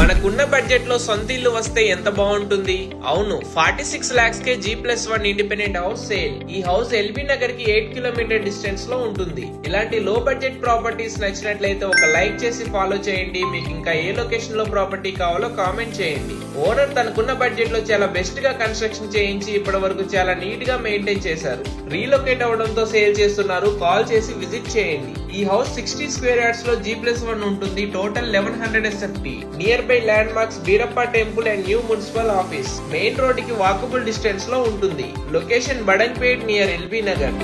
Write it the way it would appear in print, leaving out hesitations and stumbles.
మనకున్న బడ్జెట్ లో సొంత ఇల్లు వస్తే ఎంత బాగుంటుంది. అవును, 46 lakhs కే G+1 ఇండిపెండెంట్ హౌస్ సేల్. ఈ హౌస్ ఎల్బీ నగర్ కి 8 కిలోమీటర్ డిస్టెన్స్ లో ఉంటుంది. ఇలాంటి లో బడ్జెట్ ప్రాపర్టీస్ నచ్చినట్లయితే ఒక లైక్ చేసి ఫాలో చేయండి. మీకు ఇంకా ఏ లొకేషన్ లో ప్రాపర్టీ కావాలో కామెంట్ చేయండి. ఓనర్ తనకున్న బడ్జెట్ లో చాలా బెస్ట్ గా కన్స్ట్రక్షన్ చేయించి ఇప్పటి వరకు చాలా నీట్ గా మెయింటైన్ చేశారు. రీలొకేట్ అవడంతో సేల్ చేస్తున్నారు. కాల్ చేసి విజిట్ చేయండి. ఈ హౌస్ 60 స్క్వేర్ యార్డ్స్ లో G+1 ఉంటుంది. Total 1100 SFT. Nearby landmarks Beerappa temple and new municipal office. Main road కి వాకబుల్ డిస్టెన్స్ లో ఉంటుంది. Location Badangpet near LB Nagar.